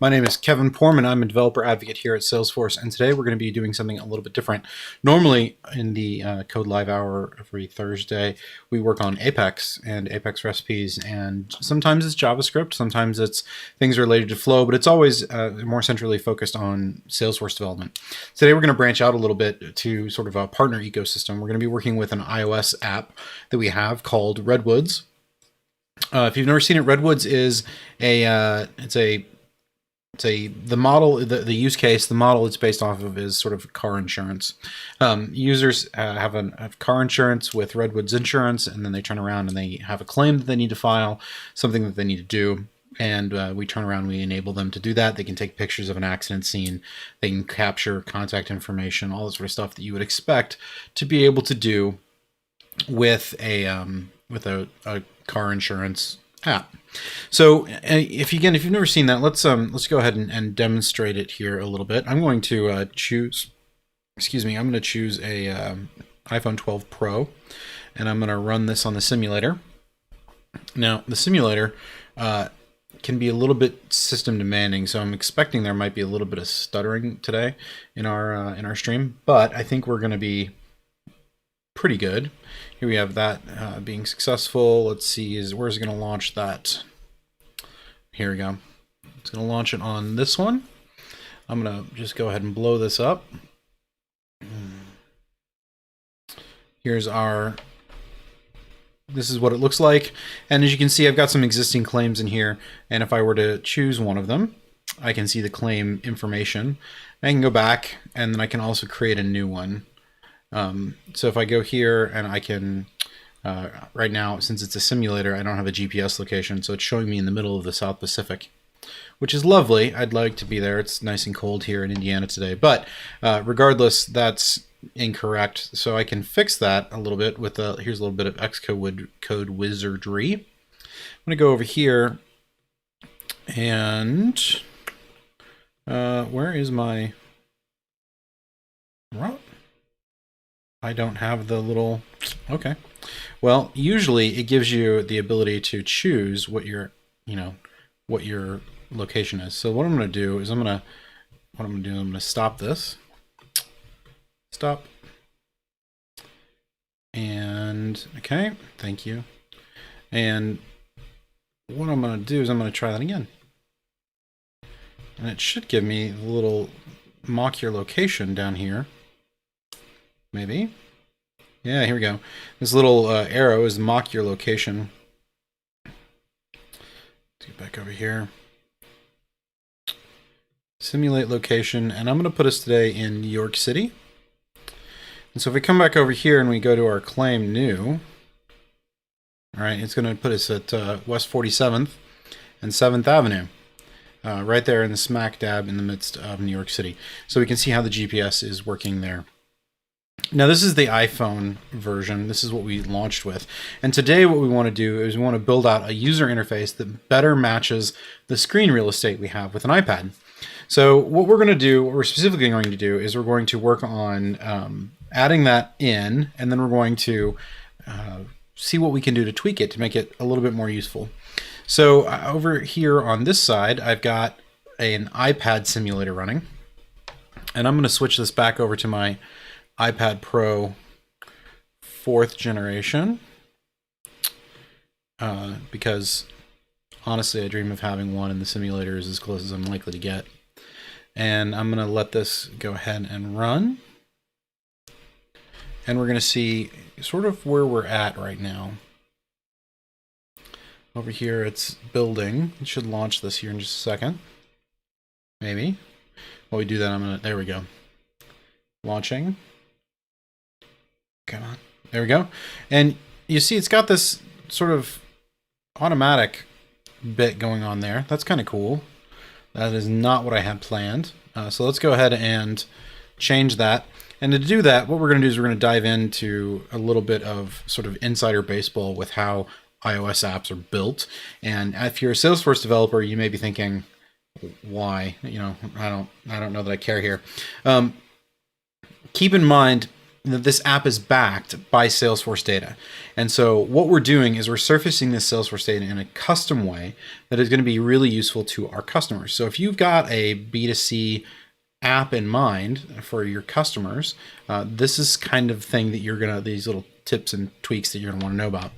My name is Kevin Porman. I'm a developer advocate here at Salesforce, and today we're going to be doing something a little bit different. Normally, in the codeLive hour every Thursday, we work on Apex and Apex recipes, and sometimes it's JavaScript, sometimes it's things related to Flow, but it's always more centrally focused on Salesforce development. Today, we're going to branch out a little bit to sort of a partner ecosystem. We're going to be working with an iOS app that we have called Redwoods. If you've never seen it, Redwoods is the model, the use case, the model it's based off of is sort of car insurance. Users have car insurance with Redwoods Insurance, and then they turn around and they have a claim that they need to file, something that they need to do. And we turn around, we enable them to do that. They can take pictures of an accident scene. They can capture contact information, all the sort of stuff that you would expect to be able to do with a car insurance app. So if you've never seen that, let's go ahead and demonstrate it here a little bit. I'm going to choose a iPhone 12 Pro, and I'm going to run this on the simulator. Now the simulator can be a little bit system demanding, so I'm expecting there might be a little bit of stuttering today in our stream, but I think we're going to be pretty good. Here we have that being successful. Let's see, where's it going to launch that? Here we go. It's going to launch it on this one. I'm going to just go ahead and blow this up. This is what it looks like. And as you can see, I've got some existing claims in here. And if I were to choose one of them, I can see the claim information. I can go back, and then I can also create a new one. So if I go here and I can, right now, since it's a simulator, I don't have a GPS location, so it's showing me in the middle of the South Pacific, which is lovely. I'd like to be there. It's nice and cold here in Indiana today, but regardless, that's incorrect. So I can fix that a little bit with here's a little bit of Xcode wizardry. I'm going to go over here and where is my route? I don't have the little, okay. Well, usually it gives you the ability to choose what your location is. So what I'm going to do is I'm going to stop this. Stop. And okay, thank you. And what I'm going to do is I'm going to try that again. And it should give me a little mock your location down here. Maybe. Yeah, here we go. This little arrow is mock your location. Let's get back over here. Simulate location, and I'm going to put us today in New York City. And so if we come back over here and we go to our claim new, all right, it's going to put us at West 47th and 7th Avenue. Right there in the smack dab in the midst of New York City. So we can see how the GPS is working there. Now this is the iPhone version. This is what we launched with. And today what we want to do is we want to build out a user interface that better matches the screen real estate we have with an iPad. So what we're specifically going to do is we're going to work on adding that in, and then we're going to see what we can do to tweak it to make it a little bit more useful. So over here on this side, I've got an iPad simulator running, and I'm going to switch this back over to my iPad Pro 4th generation because honestly I dream of having one, and the simulator is as close as I'm likely to get. And I'm going to let this go ahead and run, and we're going to see sort of where we're at right now. Over here it's building. It should launch this here in just a second. Maybe. While we do that, there we go. Launching. Come on. There we go. And you see it's got this sort of automatic bit going on there. That's kind of cool. That is not what I had planned. So let's go ahead and change that. And to do that, what we're going to do is we're going to dive into a little bit of sort of insider baseball with how iOS apps are built. And if you're a Salesforce developer, you may be thinking, why? I don't know that I care here. Keep in mind, this app is backed by Salesforce data. And so what we're doing is we're surfacing this Salesforce data in a custom way that is going to be really useful to our customers. So if you've got a B2C app in mind for your customers, this is kind of thing that these little tips and tweaks that you're gonna want to know about.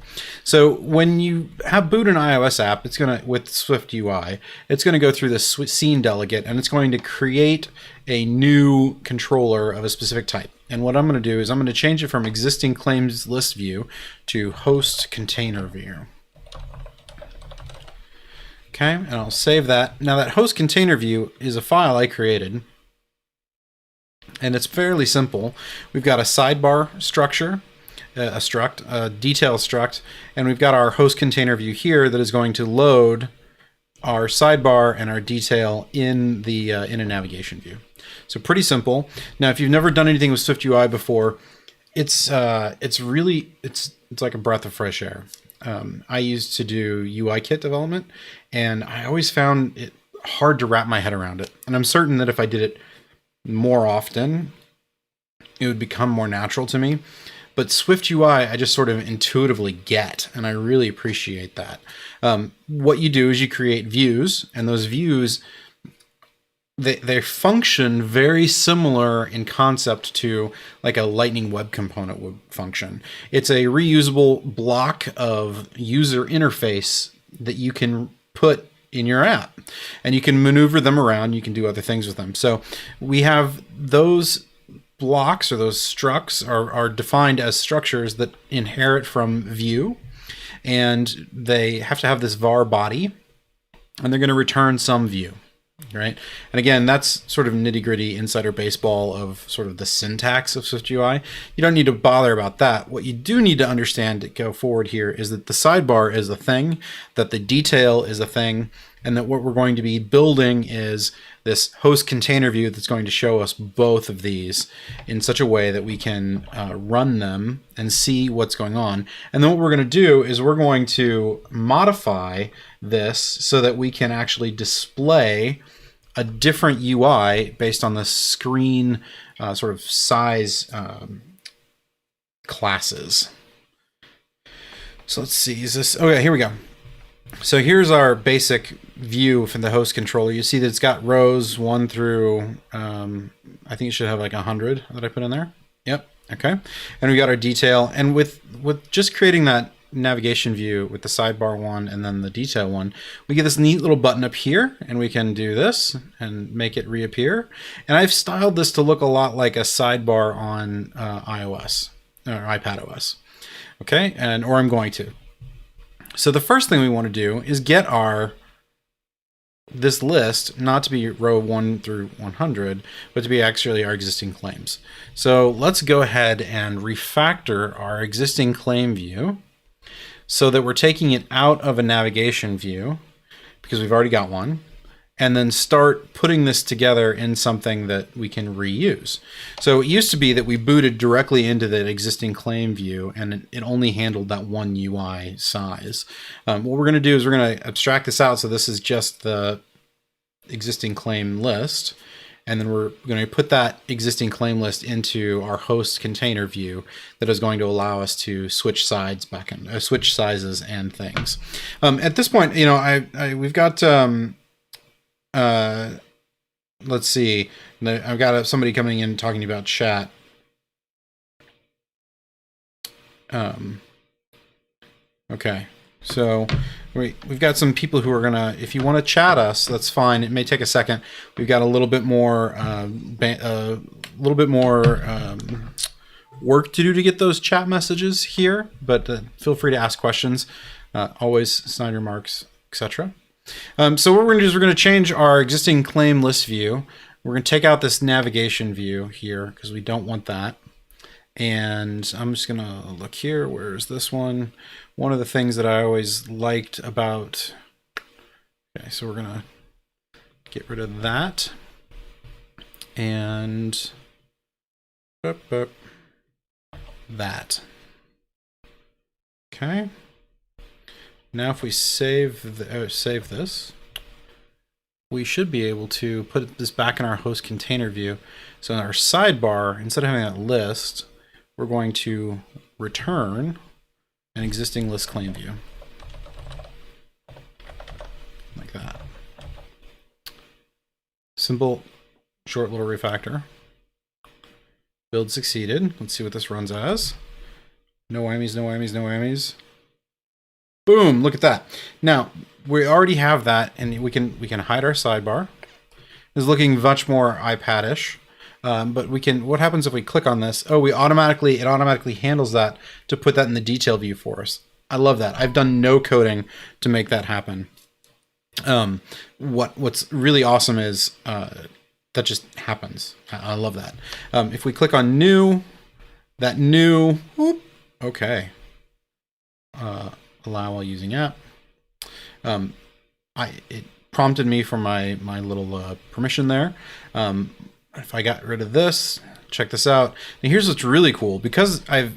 So when you have boot an iOS app, with SwiftUI, it's gonna go through this scene delegate, and it's going to create a new controller of a specific type. And what I'm gonna do is I'm gonna change it from existing claims list view to host container view. Okay, and I'll save that. Now that host container view is a file I created, and it's fairly simple. We've got a sidebar structure, a detail struct, and we've got our host container view here that is going to load our sidebar and our detail in a navigation view. So pretty simple. Now, if you've never done anything with SwiftUI before, it's like a breath of fresh air. I used to do UI kit development, and I always found it hard to wrap my head around it. And I'm certain that if I did it more often, it would become more natural to me. But SwiftUI, I just sort of intuitively get, and I really appreciate that. What you do is you create views, and those views, they function very similar in concept to like a Lightning Web Component would function. It's a reusable block of user interface that you can put in your app, and you can maneuver them around. You can do other things with them. So we have those blocks, or those structs are defined as structures that inherit from view, and they have to have this var body, and they're going to return some view, right? And again, that's sort of nitty-gritty insider baseball of sort of the syntax of SwiftUI. You don't need to bother about that. What you do need to understand to go forward here is that the sidebar is a thing, that the detail is a thing, and that what we're going to be building is this host container view that's going to show us both of these in such a way that we can run them and see what's going on. And then what we're going to do is we're going to modify this so that we can actually display a different UI based on the screen sort of size classes. So let's see, is this, okay, here we go. So here's our basic view from the host controller. You see that it's got rows 1 through, I think it should have like 100 that I put in there. Yep, okay. And we got our detail. And with just creating that navigation view with the sidebar one and then the detail one, we get this neat little button up here, and we can do this and make it reappear. And I've styled this to look a lot like a sidebar on iOS or iPadOS. Okay, or I'm going to. So the first thing we want to do is get this list not to be row 1 through 100, but to be actually our existing claims. So let's go ahead and refactor our existing claim view so that we're taking it out of a navigation view, because we've already got one, and then start putting this together in something that we can reuse. So it used to be that we booted directly into the existing claim view, and it only handled that one UI size. What we're going to do is we're going to abstract this out, so this is just the existing claim list, and then we're going to put that existing claim list into our host container view that is going to allow us to switch sides switch sizes and things. At this point, you know, we've got let's see, I've got somebody coming in talking about chat. Okay, so we've got some people who are gonna, if you want to chat us, that's fine. It may take a second. We've got a little bit more work to do to get those chat messages here, but feel free to ask questions. Always sign remarks, etc. So what we're going to do is we're going to change our existing claim list view. We're going to take out this navigation view here because we don't want that. And I'm just going to look here. Where's this one? One of the things that I always liked about... Okay, so we're going to get rid of that. And... that. Okay. Now if we save this, we should be able to put this back in our host container view. So in our sidebar, instead of having that list, we're going to return an existing list claim view. Like that. Simple, short little refactor. Build succeeded. Let's see what this runs as. No whammies, no whammies, no whammies. Boom, look at that. Now, we already have that, and we can hide our sidebar. It's looking much more iPad-ish. But we can, what happens if we click on this? Oh, it automatically handles that to put that in the detail view for us. I love that. I've done no coding to make that happen. What's really awesome is that just happens. I love that. If we click on new, that new, whoop, okay. Allow while using app. It prompted me for my little permission there. If I got rid of this, check this out. And here's what's really cool. Because I've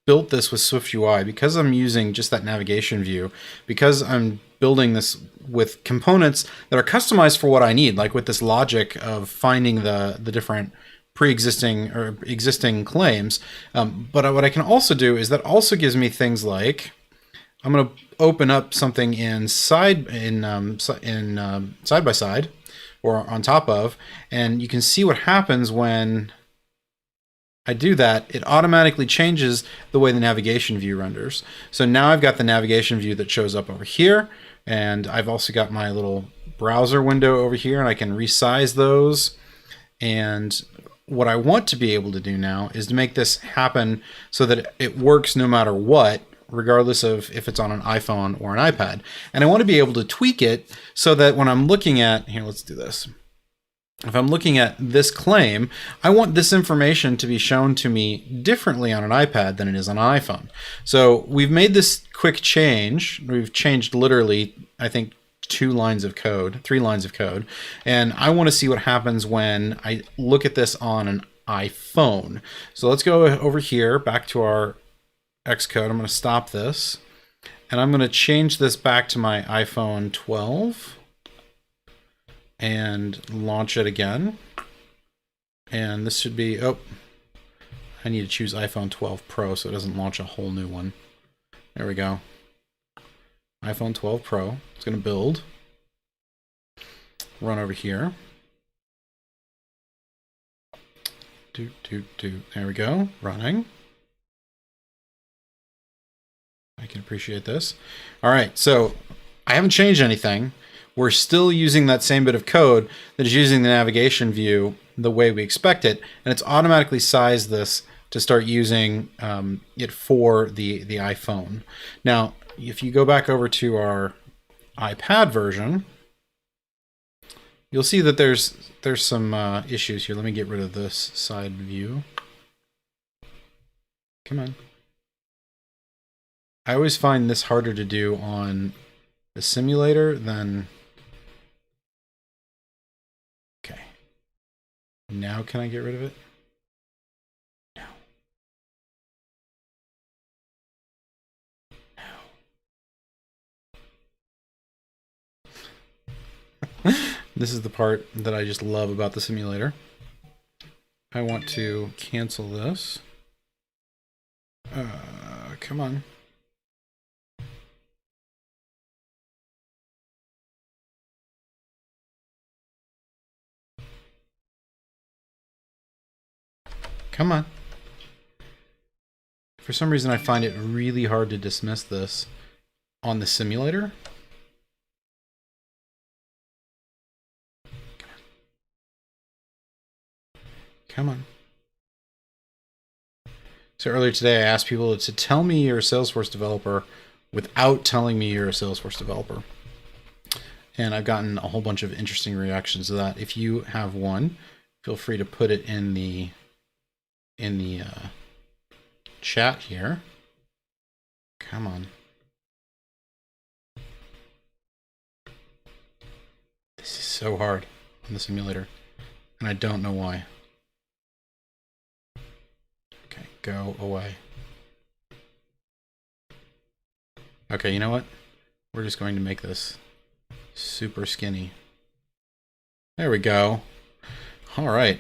built this with SwiftUI, because I'm using just that navigation view, because I'm building this with components that are customized for what I need, like with this logic of finding the different pre-existing or existing claims. But what I can also do is that also gives me things like, I'm going to open up something in side by side or on top of, and you can see what happens when I do that. It automatically changes the way the navigation view renders. So now I've got the navigation view that shows up over here, and I've also got my little browser window over here, and I can resize those. And what I want to be able to do now is to make this happen so that it works no matter what, regardless of if it's on an iPhone or an iPad. And I want to be able to tweak it so that when I'm looking at, here, let's do this. If I'm looking at this claim, I want this information to be shown to me differently on an iPad than it is on an iPhone. So we've made this quick change. We've changed literally, I think, 3 lines of code. And I want to see what happens when I look at this on an iPhone. So let's go over here, back to our Xcode. I'm going to stop this, and I'm going to change this back to my iPhone 12 and launch it again. And this should be, oh, I need to choose iPhone 12 Pro so it doesn't launch a whole new one. There we go. iPhone 12 Pro. It's going to build. Run over here. There we go. Running. I can appreciate this. All right, so I haven't changed anything. We're still using that same bit of code that is using the navigation view the way we expect it, and it's automatically sized this to start using it for the iPhone. Now, if you go back over to our iPad version, you'll see that there's some issues here. Let me get rid of this side view. Come on. I always find this harder to do on the simulator than... Okay. Now can I get rid of it? No. This is the part that I just love about the simulator. I want to cancel this. Come on. Come on. For some reason, I find it really hard to dismiss this on the simulator. Come on. So earlier today, I asked people to tell me you're a Salesforce developer without telling me you're a Salesforce developer. And I've gotten a whole bunch of interesting reactions to that. If you have one, feel free to put it in the chat here. Come on. This is so hard on the simulator, and I don't know why. Okay, go away. Okay, you know what? We're just going to make this super skinny. There we go. All right.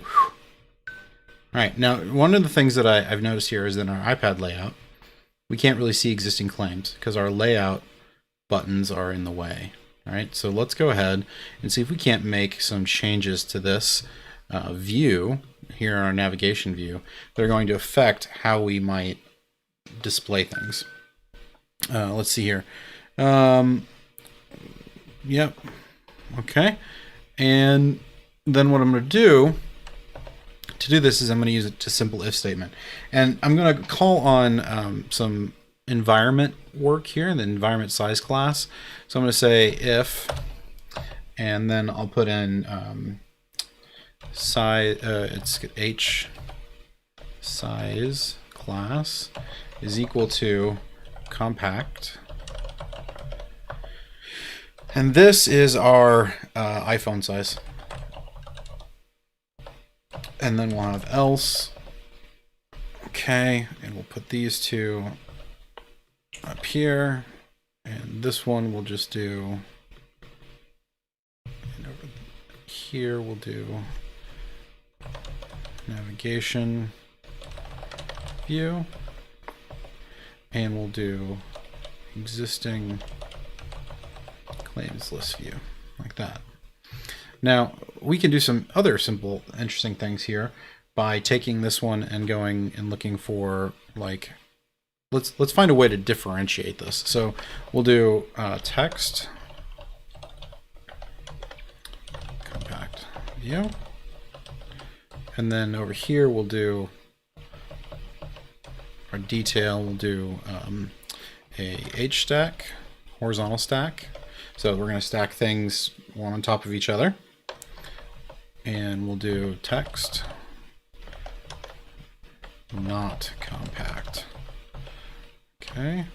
All right, now one of the things that I've noticed here is in our iPad layout, we can't really see existing claims because our layout buttons are in the way. All right, so let's go ahead and see if we can't make some changes to this view here in our navigation view that are going to affect how we might display things. Let's see here. Yep. Okay. And then what I'm going to do this is I'm going to use a simple if statement. And I'm going to call on some environment work here in the environment size class. So I'm going to say if, and then I'll put in size, it's h size class is equal to compact. And this is our iPhone size. And then we'll have else. Okay, and we'll put these two up here. And this one we'll just do, and over here we'll do navigation view. And we'll do existing claims list view, like that. Now, we can do some other simple, interesting things here by taking this one and going and looking for, like, let's find a way to differentiate this. So we'll do text compact view, and then over here we'll do our detail. We'll do a H stack, horizontal stack. So we're going to stack things one on top of each other. And we'll do text not compact. Okay.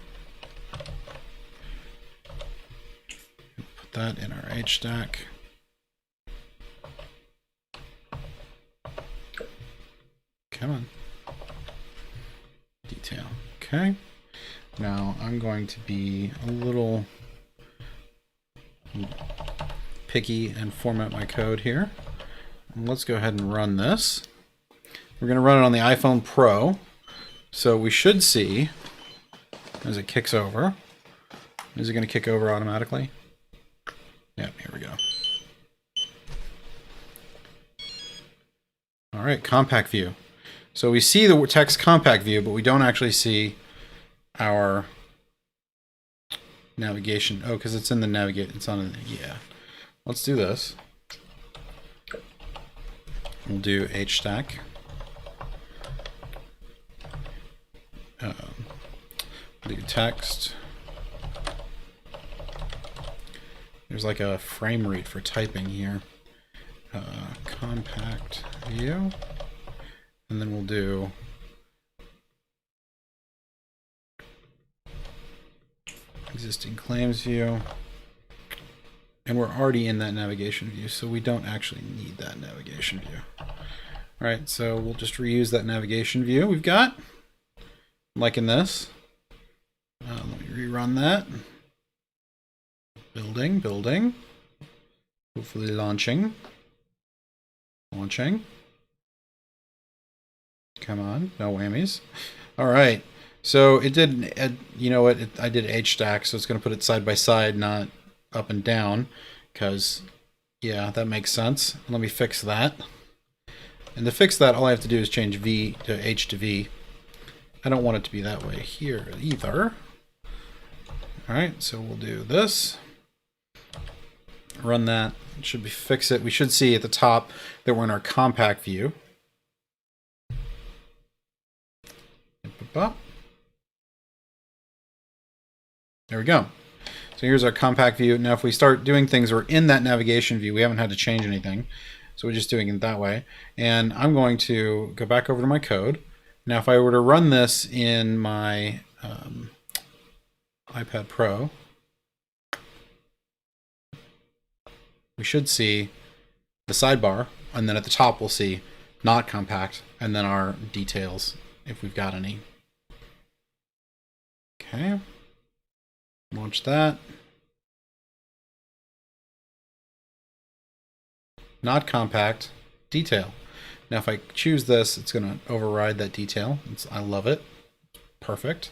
Put that in our H stack. Come on. Detail. Okay. Now I'm going to be a little picky and format my code here. And let's go ahead and run this. We're going to run it on the iPhone Pro. So we should see as it kicks over. Is it going to kick over automatically? Yeah, here we go. All right, compact view. So we see the text compact view, but we don't actually see our navigation. Oh, because it's in the navigate. It's on. Yeah. Let's do this. We'll do H stack. Do text. There's like a frame rate for typing here. Compact view. And then we'll do existing claims view. And we're already in that navigation view, so we don't actually need that navigation view. All right, so we'll just reuse that navigation view we've got. Like in this. Let me rerun that. Building, building. Hopefully launching. Launching. Come on, no whammies. All right, so it did, you know what, I did H stack, so it's going to put it side by side, not up and down, because, yeah, that makes sense. Let me fix that. And to fix that, all I have to do is change V to H to V. I don't want it to be that way here either. All right, so we'll do this. Run that. It should be fix it. We should see at the top that we're in our compact view. There we go. So here's our compact view. Now if we start doing things, we're in that navigation view. We haven't had to change anything. So we're just doing it that way. And I'm going to go back over to my code. Now if I were to run this in my iPad Pro, we should see the sidebar. And then at the top we'll see not compact. And then our details if we've got any. Okay. Launch that. Not compact. Detail. Now if I choose this, it's going to override that detail. I love it. Perfect.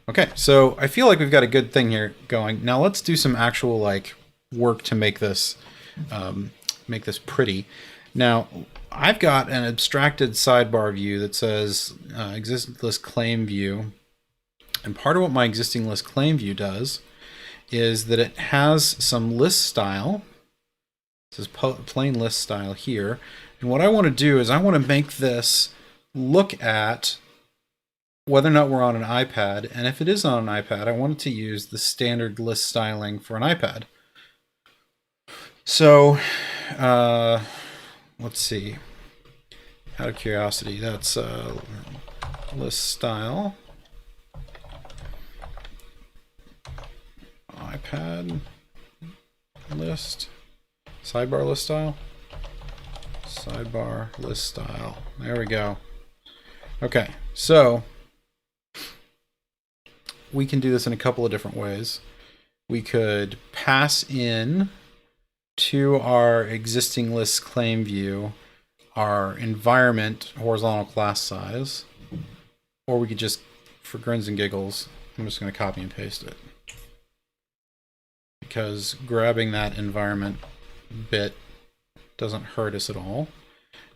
Okay, so I feel like we've got a good thing here going. Now let's do some actual like work to make this pretty. Now I've got an abstracted sidebar view that says existing list claim view, and part of what my existing list claim view does is that it has some list style. This is plain list style here. And what I want to do is I want to make this look at whether or not we're on an iPad. And if it is on an iPad, I want it to use the standard list styling for an iPad. So let's see. Out of curiosity, that's list style. iPad list. Sidebar list style. Sidebar list style. There we go. Okay, so we can do this in a couple of different ways. We could pass in to our existing list claim view our environment horizontal class size, or we could just, for grins and giggles, I'm just going to copy and paste it, because grabbing that environment bit doesn't hurt us at all.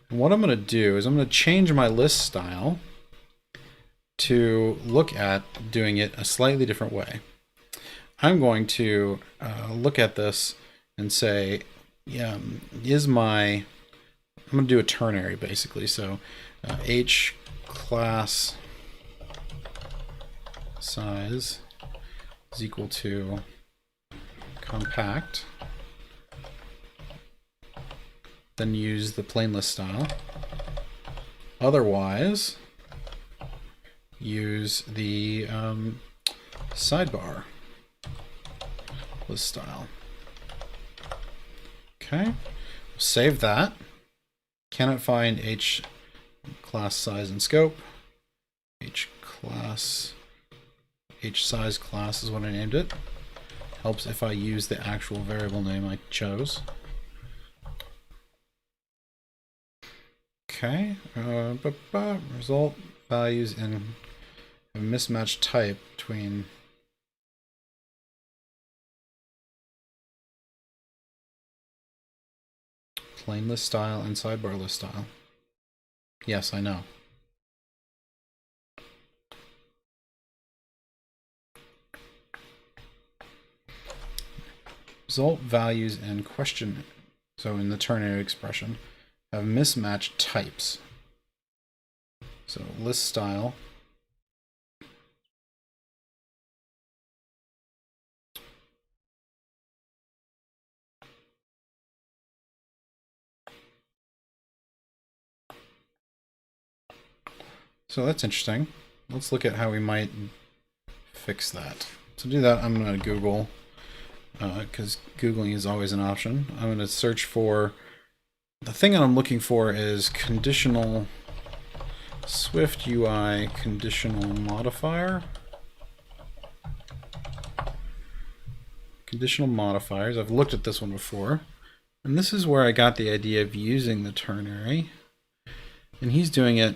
And what I'm going to do is I'm going to change my list style to look at doing it a slightly different way. I'm going to look at this and say, I'm going to do a ternary basically. So H class size is equal to compact, then use the plain list style. Otherwise, use the sidebar list style. Okay, save that. Cannot find H class size and scope. H size class is what I named it. Helps if I use the actual variable name I chose. Okay, result values in a mismatched type between plain list style and sidebar list style. Yes, I know. Result values in question, so in the ternary expression, have mismatched types. So list style so that's interesting. Let's look at how we might fix that. To do that, I'm going to Google, because Googling is always an option. I'm going to search for, the thing I'm looking for is conditional SwiftUI conditional modifier. Conditional modifiers. I've looked at this one before. And this is where I got the idea of using the ternary. And he's doing it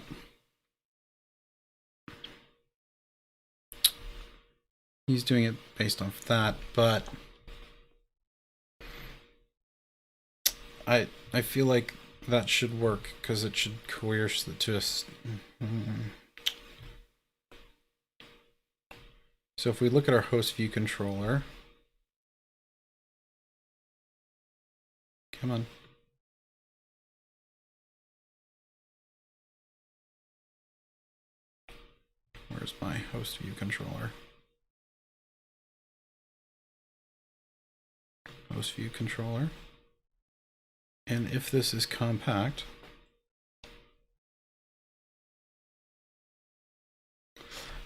based off that, but I feel like that should work because it should coerce it to us. So if we look at our host view controller, come on. Where's my host view controller? Host view controller. And if this is compact,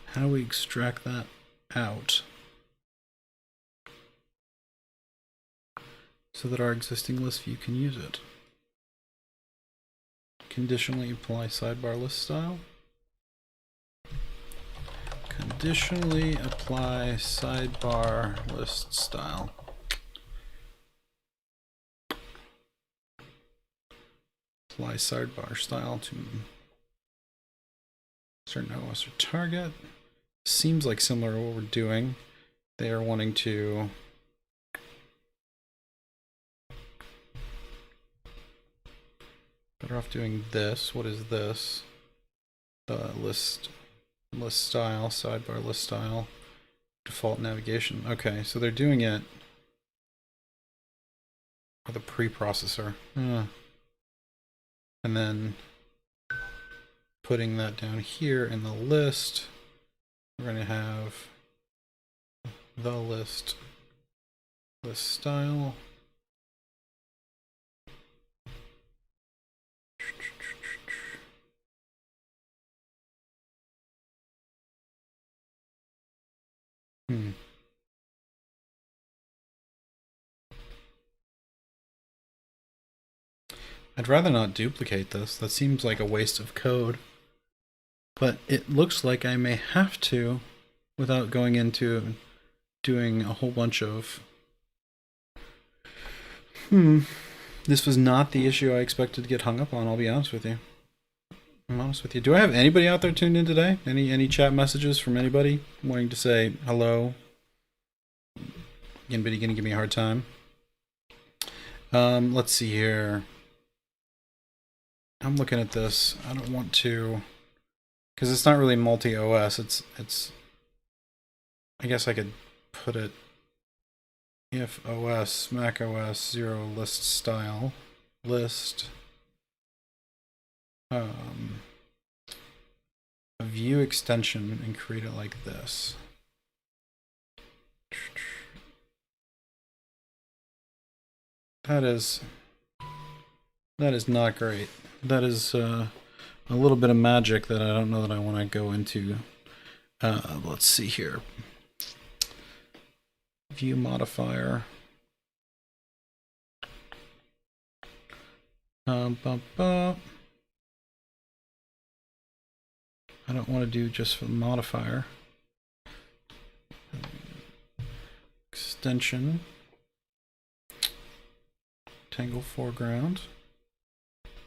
how do we extract that out so that our existing list view can use it? Conditionally apply sidebar list style. Conditionally apply sidebar list style. Apply sidebar style to certain OS or target. Seems like similar to what we're doing. They are wanting to better off doing this. What is this? The list style, sidebar list style, default navigation. Okay, so they're doing it with a preprocessor. And then putting that down here in the list, we're going to have the list style. I'd rather not duplicate this. That seems like a waste of code. But it looks like I may have to without going into doing a whole bunch of... This was not the issue I expected to get hung up on, I'll be honest with you. I'm honest with you. Do I have anybody out there tuned in today? Any chat messages from anybody wanting to say hello? Anybody gonna give me a hard time? Let's see here. I'm looking at this. I don't want to, because it's not really multi-OS. It's. I guess I could put it if OS Mac OS 0 list style list. A view extension and create it like this. That is not great. That is a little bit of magic that I don't know that I want to go into. Let's see here. View modifier. I don't want to do just for the modifier. Extension. Tangle foreground.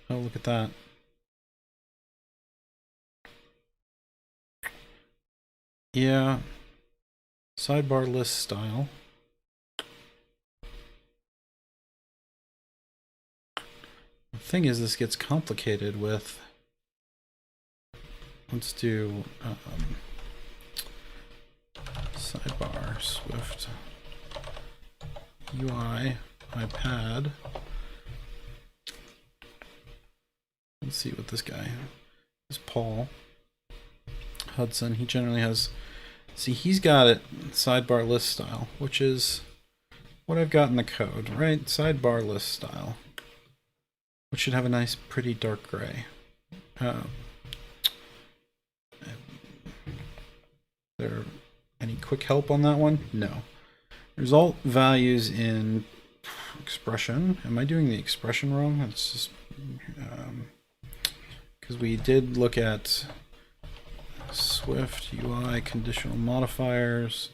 Oh, look at that. Yeah. Sidebar list style. The thing is, this gets complicated with... Let's do sidebar Swift UI iPad. Let's see what this guy is. Paul Hudson. He generally has... See, he's got it sidebar list style, which is what I've got in the code, right? Sidebar list style, which should have a nice, pretty dark gray. There any quick help on that one? No. Result values in expression. Am I doing the expression wrong? That's just because we did look at Swift UI conditional modifiers,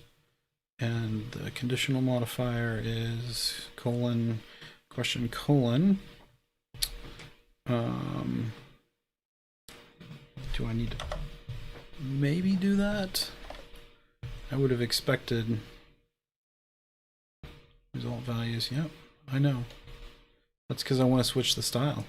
and the conditional modifier is colon question colon. Do I need to maybe do that? I would have expected result values. Yep, I know. That's because I want to switch the style.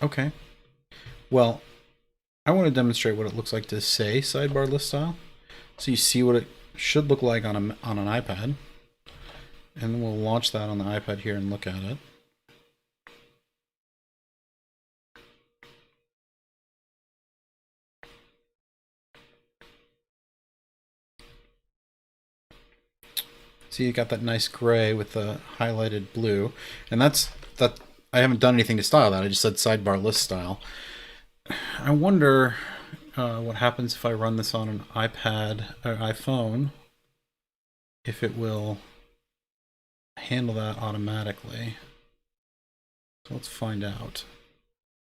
Okay. Well, I want to demonstrate what it looks like to say sidebar list style, so you see what it should look like on an iPad, and then we'll launch that on the iPad here and look at it. See, you got that nice gray with the highlighted blue, and that's that. I haven't done anything to style that. I just said sidebar list style. I wonder what happens if I run this on an iPad or iPhone, if it will handle that automatically. So let's find out.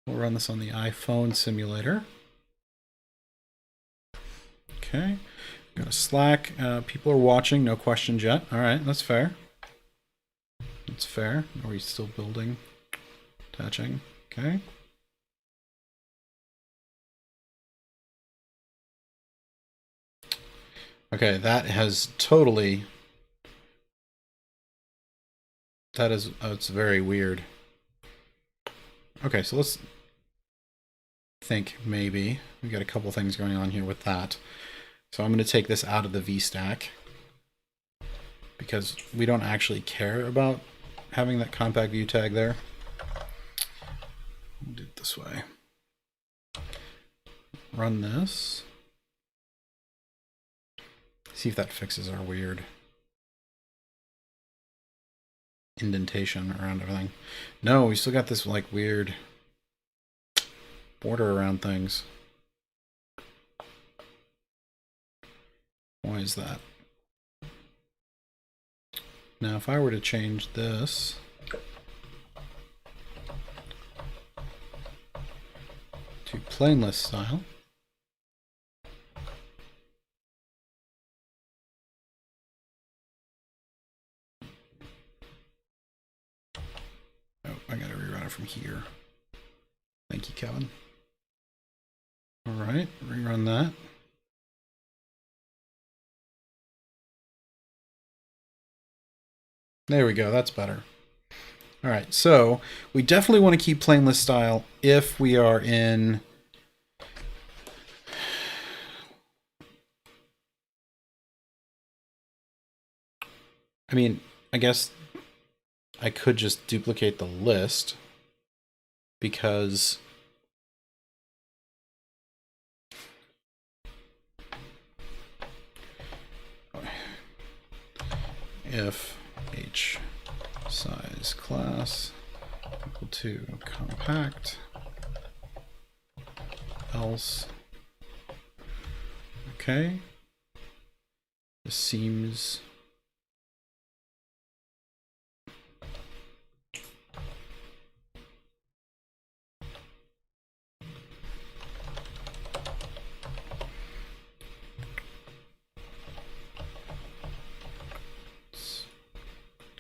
We'll run this on the iPhone simulator. Okay. Got a Slack. People are watching. No questions yet. All right, that's fair. That's fair. Are we still building? Attaching. Okay. Okay, that has totally... That is... it's very weird. Okay, so let's think maybe. We got a couple things going on here with that. So I'm going to take this out of the VStack because we don't actually care about having that compact view tag there. We'll do it this way. Run this. See if that fixes our weird indentation around everything. No, we still got this like weird border around things. Why is that? Now, if I were to change this to plain list style, oh, I gotta rerun it from here. Thank you, Kevin. All right, rerun that. There we go, that's better. All right, so we definitely want to keep plain list style if we are in I mean, I guess I could just duplicate the list because if h size class equal to compact, else, okay, this seems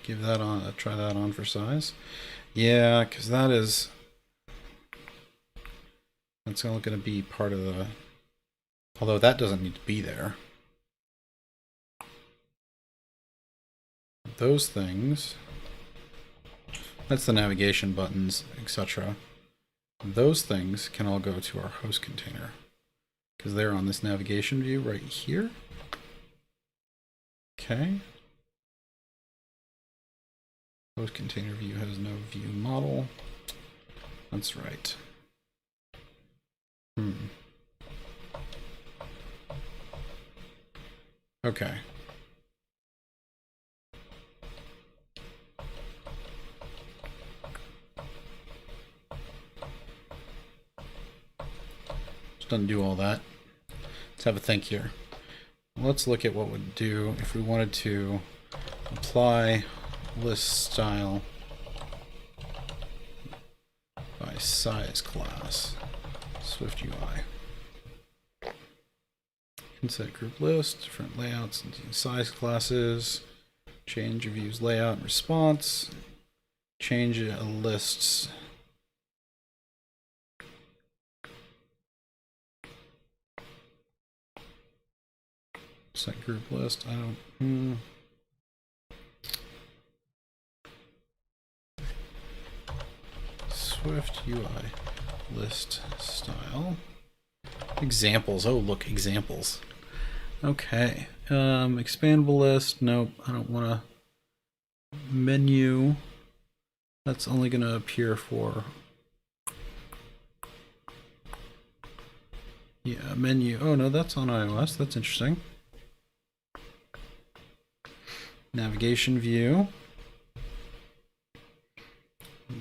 give that on, try that on for size. Yeah, because that's going to be part of the, although that doesn't need to be there. Those things, that's the navigation buttons, etc. Those things can all go to our host container because they're on this navigation view right here. Okay. Host container view has no view model. That's right. Okay. Just doesn't do all that. Let's have a think here. Let's look at what would do if we wanted to apply list style by size class, SwiftUI. Insert group list, different layouts and size classes, change a view's layout and response, change a list's set group list. I don't. SwiftUI list style. Examples. Oh, look, examples. Okay. Expandable list. Nope, I don't want to. Menu. That's only going to appear for. Yeah, menu. Oh, no, that's on iOS. That's interesting. Navigation view.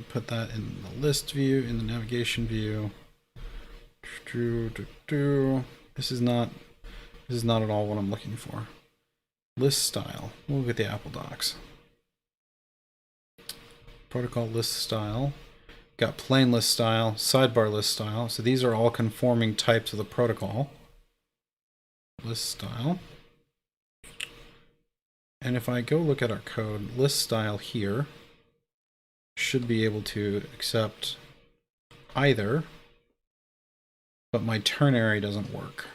Put that in the list view, in the navigation view. This is not at all what I'm looking for. List style. We'll look at the Apple docs. Protocol list style. Got plain list style, sidebar list style. So these are all conforming types of the protocol. list style. And if I go look at our code, list style here should be able to accept either, but my ternary doesn't work.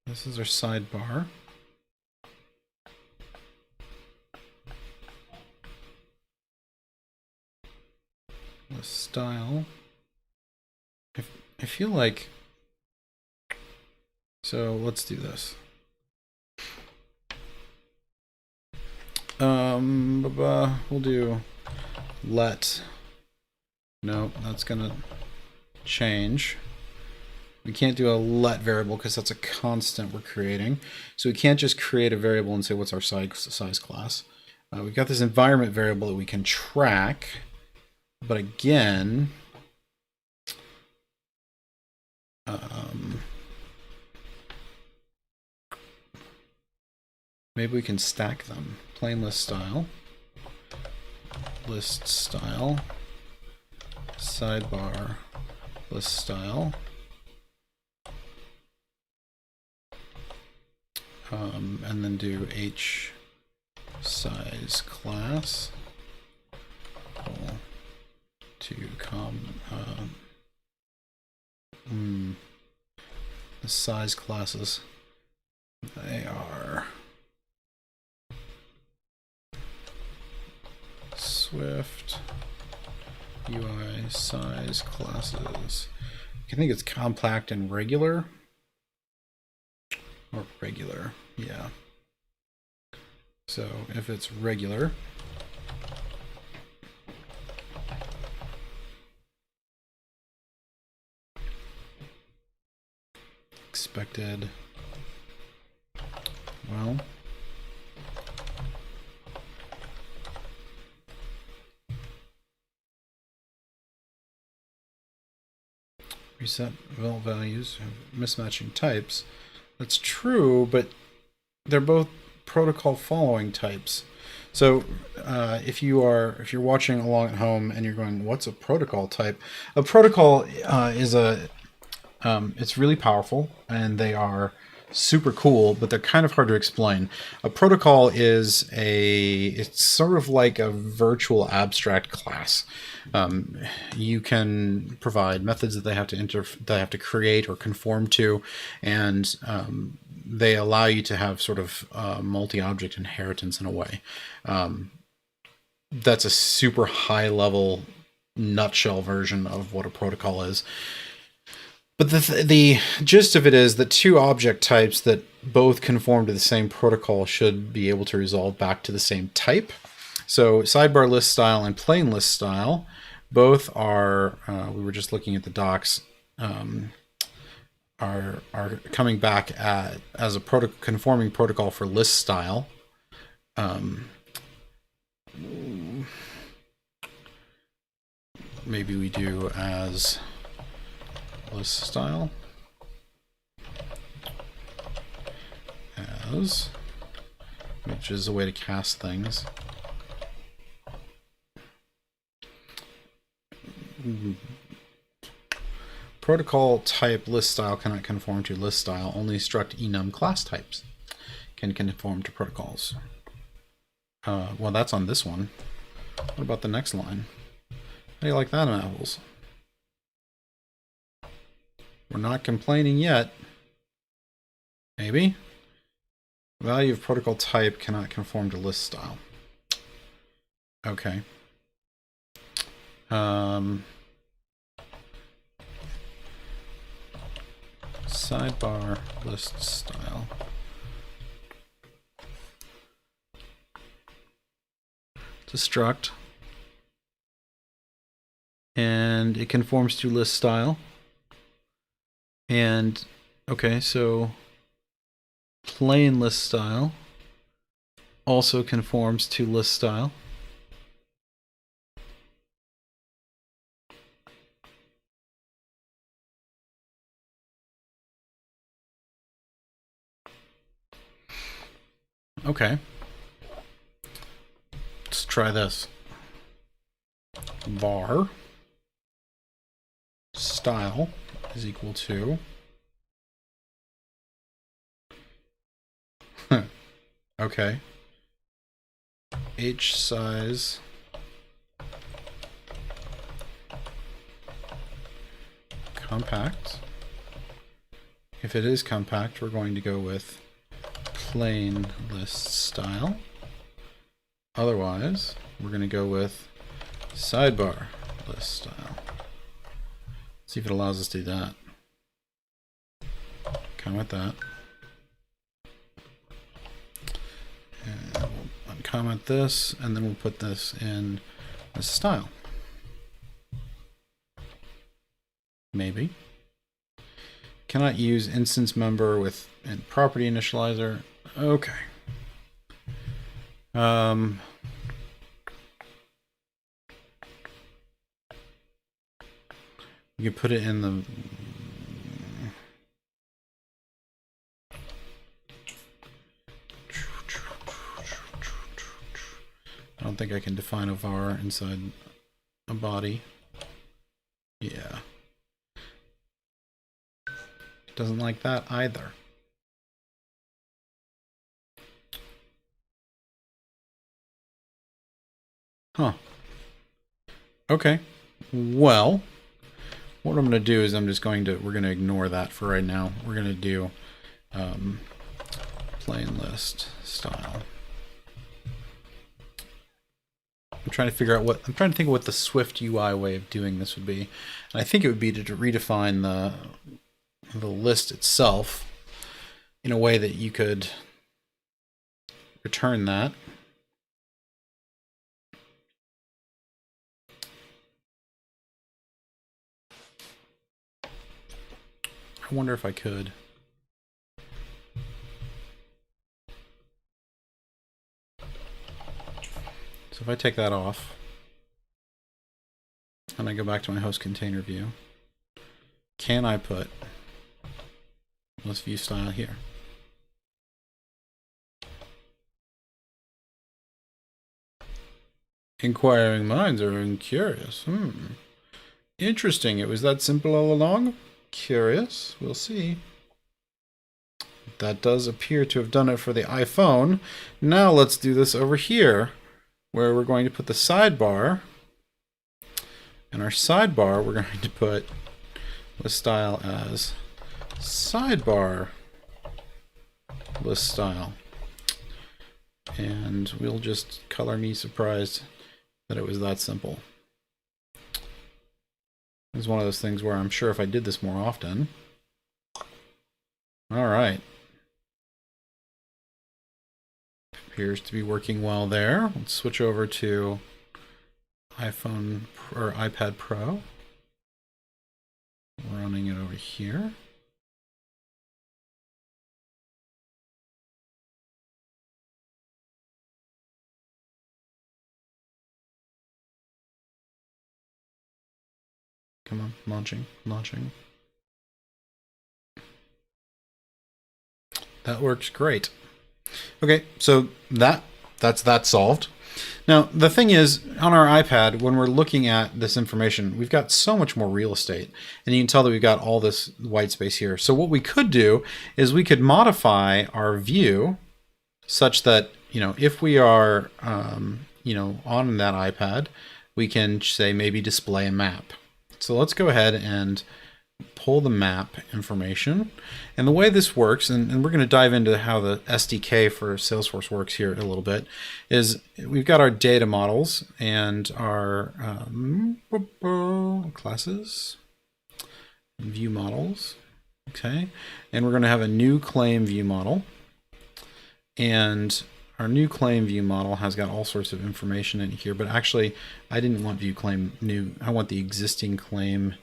This is our sidebar. List style. I feel like, so let's do this. We'll do let. No, that's gonna change. We can't do a let variable because that's a constant we're creating. So we can't just create a variable and say what's our size class. We've got this environment variable that we can track, but again, maybe we can stack them. Plain list style, sidebar, list style. And then do h size class equal to the size classes, they are SwiftUI size classes. I think it's compact and regular. Or regular, yeah. So if it's regular, expected, well, reset values, mismatching types. That's true, but they're both protocol following types. So if you're watching along at home and you're going, what's a protocol type? A protocol is it's really powerful and they are super cool, but they're kind of hard to explain. A protocol is it's sort of like a virtual abstract class. You can provide methods that they have to create or conform to, and they allow you to have sort of multi-object inheritance in a way. That's a super high level nutshell version of what a protocol is. But the gist of it is that two object types that both conform to the same protocol should be able to resolve back to the same type. So sidebar list style and plain list style both are, we were just looking at the docs, are coming back as a conforming protocol for list style. Maybe we do as list style as, which is a way to cast things. Protocol type list style cannot conform to list style. Only struct enum class types can conform to protocols. Well, that's on this one. What about the next line? How do you like that, apples? We're not complaining yet. Maybe. Value of protocol type cannot conform to list style. Okay. Sidebar list style. It's a struct. And it conforms to list style. And okay, so plain list style also conforms to list style. Okay. Let's try this. Var style is equal to okay, h size compact. If it is compact, we're going to go with plain list style. Otherwise, we're going to go with sidebar list style. See if it allows us to do that. Comment that. And we'll uncomment this, and then we'll put this in as style. Maybe. Cannot use instance member with and property initializer. Okay. You could put it in the I don't think I can define a var inside a body. Yeah. Doesn't like that either. Huh. Okay. Well, what I'm going to do is we're going to ignore that for right now. We're going to do plain list style. I'm trying to think of what the SwiftUI way of doing this would be. And I think it would be to redefine the list itself in a way that you could return that. I wonder if I could. So if I take that off and I go back to my host container view, can I put list view style here? Inquiring minds are curious. Interesting. It was that simple all along? Curious. We'll see. That does appear to have done it for the iPhone. Now let's do this over here, where we're going to put the sidebar. In our sidebar, we're going to put list style as sidebar list style. And we'll just color me surprised that it was that simple. It's one of those things where I'm sure if I did this more often. All right. Appears to be working well there. Let's switch over to iPhone or iPad Pro. Running it over here. Come on, launching. That works great. Okay, so that's that solved. Now, the thing is, on our iPad, when we're looking at this information, we've got so much more real estate. And you can tell that we've got all this white space here. So what we could do is we could modify our view such that, if we are, on that iPad, we can say maybe display a map. So let's go ahead and pull the map information. And the way this works, and we're going to dive into how the SDK for Salesforce works here a little bit, is we've got our data models and our classes, view models. Okay. And we're going to have a new claim view model. And our new claim view model has got all sorts of information in here, but actually I didn't want view claim new. I want the existing claim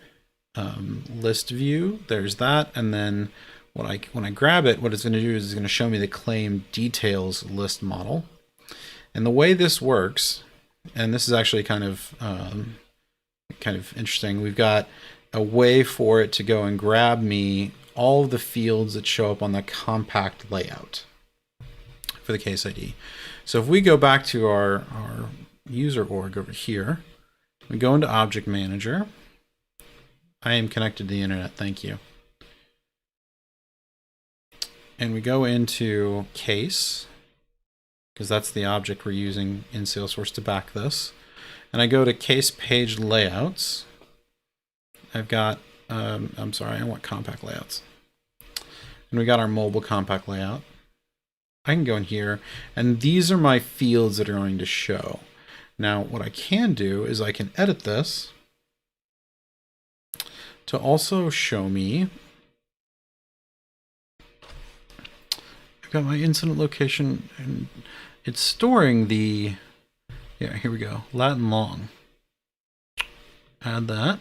list view. There's that. And then when I grab it, what it's going to do is it's going to show me the claim details list model. And the way this works, and this is actually kind of interesting. We've got a way for it to go and grab me all of the fields that show up on the compact layout for the case ID. So if we go back to our user org over here, we go into Object Manager, I am connected to the internet, thank you. And we go into case, because that's the object we're using in Salesforce to back this. And I go to case page layouts. I've got, I'm sorry, I want compact layouts. And we got our mobile compact layout. I can go in here, and these are my fields that are going to show. Now, what I can do is I can edit this to also show me. I've got my incident location, and it's storing the, yeah, here we go, Latin long. Add that.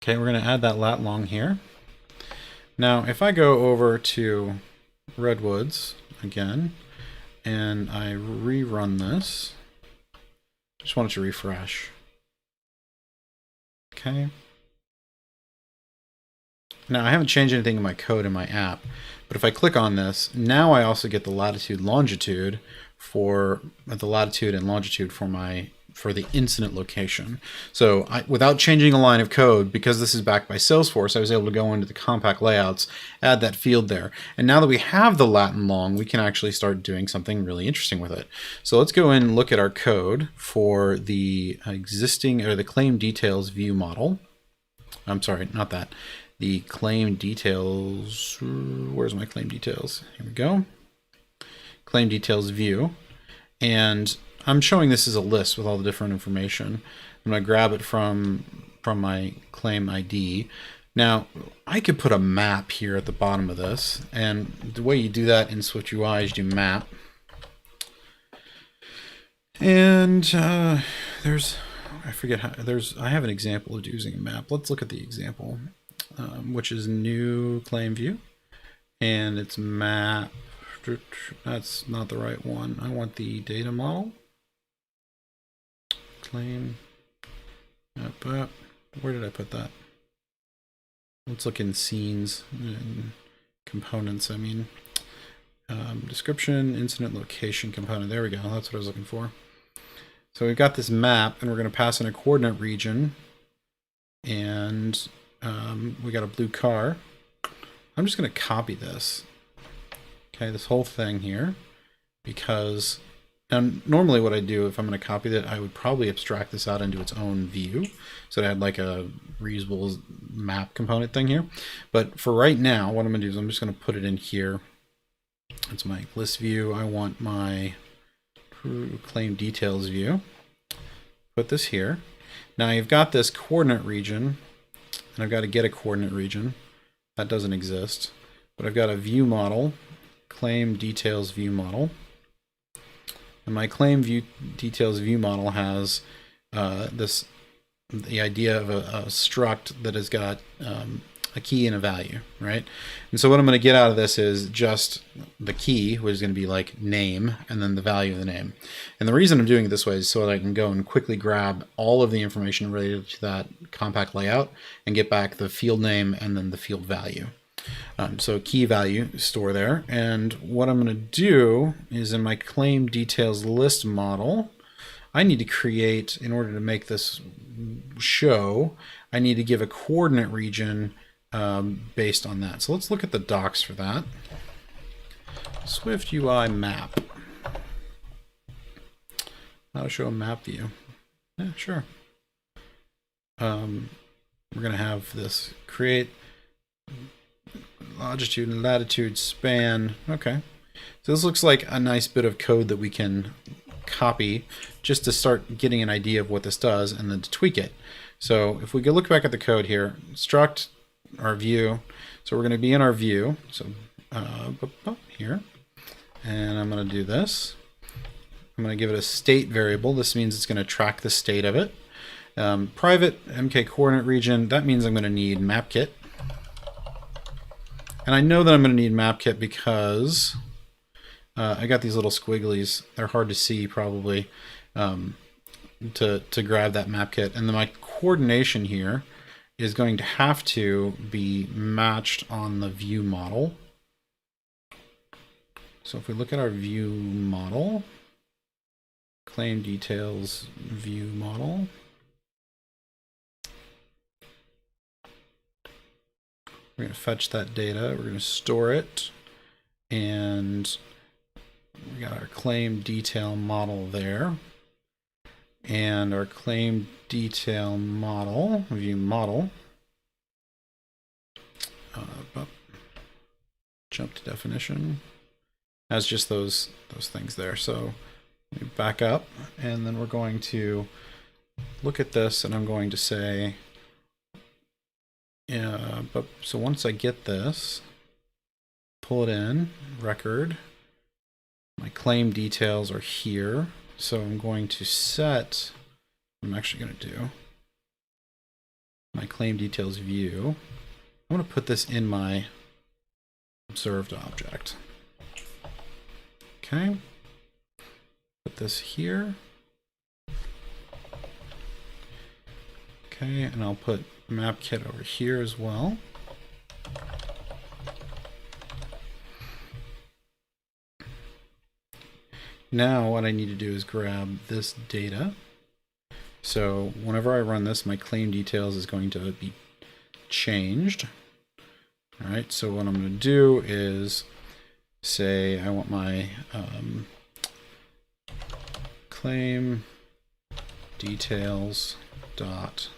Okay, we're going to add that lat long here. Now, if I go over to Redwoods again, and I rerun this, just want it to refresh. Okay. Now, I haven't changed anything in my code in my app, but if I click on this, now I also get the latitude, longitude for the latitude and longitude for the incident location. So without changing a line of code, because this is backed by Salesforce, I was able to go into the compact layouts, add that field there. And now that we have the Latin long, we can actually start doing something really interesting with it. So let's go in and look at our code for the existing, or the claim details view model. I'm sorry, not that. The claim details, where's my claim details? Here we go. Claim details view. And I'm showing this as a list with all the different information. I'm going to grab it from my claim ID. Now, I could put a map here at the bottom of this, and the way you do that in SwiftUI is you do map. And I forget how, I have an example of using a map. Let's look at the example, which is new claim view, and it's map. That's not the right one. I want the data model. Claim. Where did I put that? Let's look in scenes and components. I mean, description, incident location component. There we go. That's what I was looking for. So we've got this map, and we're going to pass in a coordinate region, and we got a blue car. I'm just going to copy this. Okay, this whole thing here, because normally what I do if I'm going to copy that, I would probably abstract this out into its own view, so that I had like a reusable map component thing here. But for right now, what I'm going to do is I'm just going to put it in here. It's my list view. I want my claim details view. Put this here. Now you've got this coordinate region, and I've got to get a coordinate region. That doesn't exist. But I've got a view model, claim details view model. And my claim view details view model has the idea of a struct that has got a key and a value, right? And so what I'm going to get out of this is just the key, which is going to be like name, and then the value of the name. And the reason I'm doing it this way is so that I can go and quickly grab all of the information related to that compact layout and get back the field name and then the field value. So key value store there. And what I'm going to do is in my claim details list model, I need to create, in order to make this show, I need to give a coordinate region based on that. So let's look at the docs for that. SwiftUI map. How to show a map view. Yeah, sure. We're going to have this create longitude and latitude span. Okay. So this looks like a nice bit of code that we can copy just to start getting an idea of what this does and then to tweak it. So if we go look back at the code here, struct our view. So we're going to be in our view. So here, and I'm going to do this. I'm going to give it a state variable. This means it's going to track the state of it. Private MK coordinate region. That means I'm going to need mapkit. And I know that I'm going to need mapkit because I got these little squigglies. They're hard to see probably to grab that mapkit. And then my coordination here is going to have to be matched on the view model. So if we look at our view model, claim details view model, We're going to fetch that data. We're going to store it. And we got our claim detail model there. And our claim detail model, view model. Jump to definition. Has just those things there. So let me back up, and then we're going to look at this, and I'm going to say, so once I get this, pull it in, record, my claim details are here. So I'm going to set, what I'm actually going to do, my claim details view. I'm going to put this in my observed object. Okay. Put this here. Okay, and I'll put map kit over here as well. Now what I need to do is grab this data. So whenever I run this, my claim details is going to be changed. All right, so what I'm going to do is say I want my claim details dot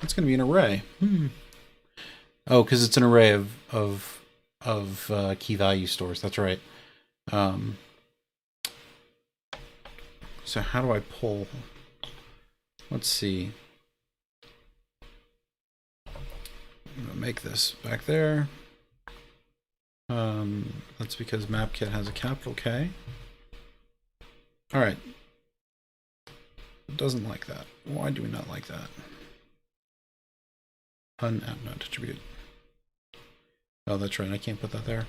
it's going to be an array. Oh, because it's an array of key value stores. That's right. So how do I pull? Let's see. I'm going to make this back there. That's because MapKit has a capital K. All right. It doesn't like that. Why do we not like that? Unapp not attribute. Oh, that's right. I can't put that there.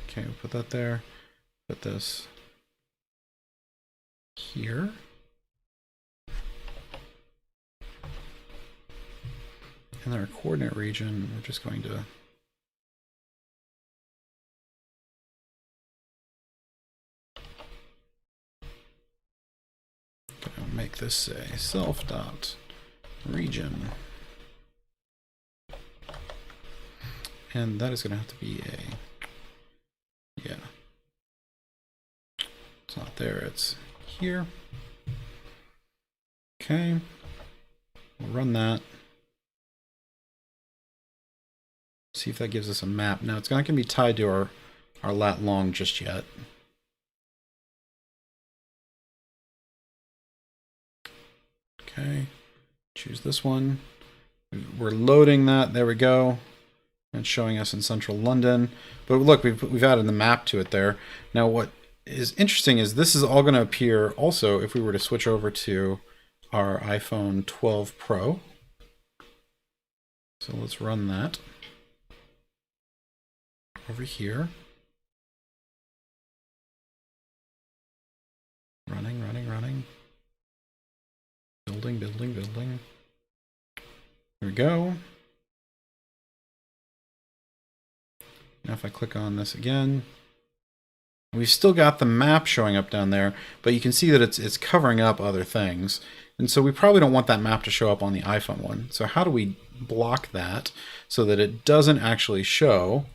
Okay, we'll put that there. Put this here. And our coordinate region, we're just going to make this say self.region. And that is going to have to be yeah. It's not there, it's here. Okay. We'll run that. See if that gives us a map. Now, it's not going to be tied to our lat long just yet. Okay, choose this one. We're loading that. There we go. It's showing us in central London. But look, we've added the map to it there. Now, what is interesting is this is all going to appear also if we were to switch over to our iPhone 12 Pro. So let's run that over here. Running. Building. There we go. Now if I click on this again, we've still got the map showing up down there, but you can see that it's covering up other things. And so we probably don't want that map to show up on the iPhone one. So how do we block that so that it doesn't actually show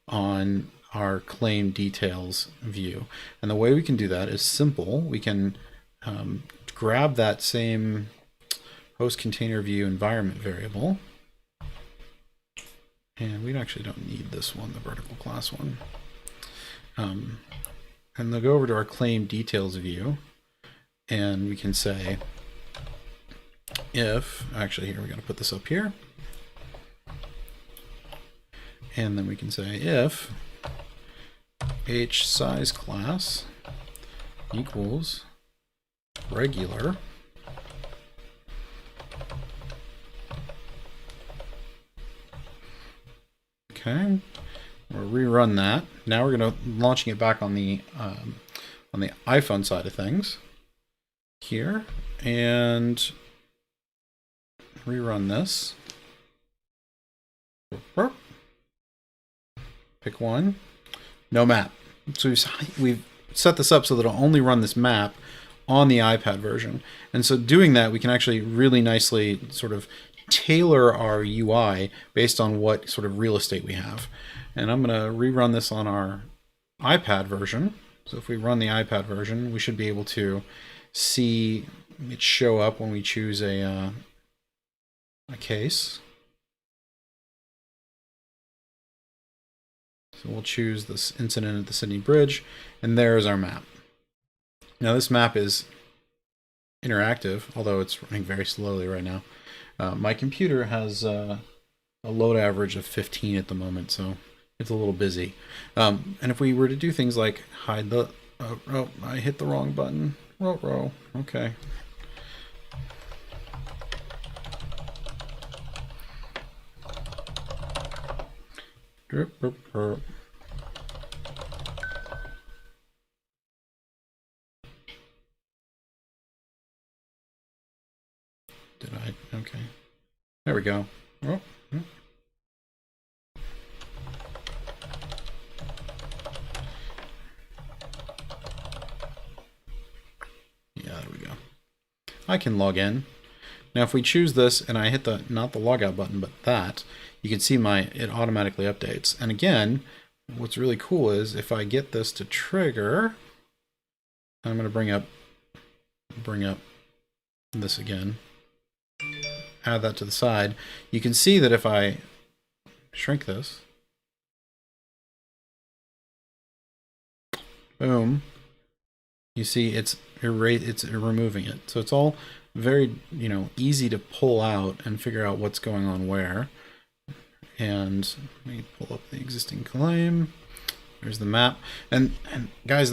on our claim details view? And the way we can do that is simple. We can grab that same host container view environment variable. And we actually don't need this one, the vertical class one. And they'll go over to our claim details view, and we can say if, actually here, we got to put this up here. And then we can say if h size class equals regular okay, we'll rerun that. Now we're going to launching it back on the iPhone side of things here, and rerun this. Pick one. No map. So we've set this up so that it'll only run this map on the iPad version. And so doing that, we can actually really nicely sort of tailor our UI based on what sort of real estate we have. And I'm going to rerun this on our iPad version. So if we run the iPad version, we should be able to see it show up when we choose a case. So we'll choose this incident at the Sydney Bridge, and there's our map. Now this map is interactive, although it's running very slowly right now. My computer has a load average of 15 at the moment, so it's a little busy. And if we were to do things like hide the... oh, I hit the wrong button. Row. Okay. Drip. Did I? Okay. There we go. Oh. Yeah, there we go. I can log in. Now if we choose this and I hit the, not the logout button, but that, you can see it automatically updates. And again, what's really cool is if I get this to trigger, I'm going to bring up this again, add that to the side. You can see that if I shrink this, boom, you see it's removing it. So it's all very, easy to pull out and figure out what's going on where. And let me pull up the existing claim. There's the map. And guys,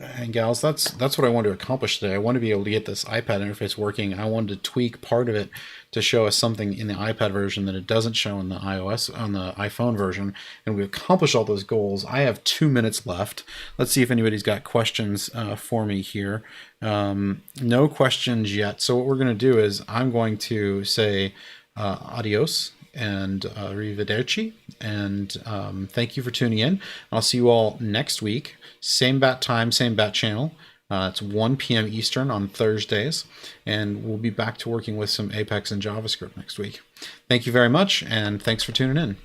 and gals, that's what I want to accomplish today. I want to be able to get this iPad interface working. I wanted to tweak part of it to show us something in the iPad version that it doesn't show in the iPhone version, and we accomplished all those goals. I have 2 minutes left. Let's see if anybody's got questions for me here. No questions yet. So what we're going to do is I'm going to say adios and arrivederci, and thank you for tuning in. I'll see you all next week. Same bat time, same bat channel. It's 1 p.m. Eastern on Thursdays, and we'll be back to working with some Apex and JavaScript next week. Thank you very much, and thanks for tuning in.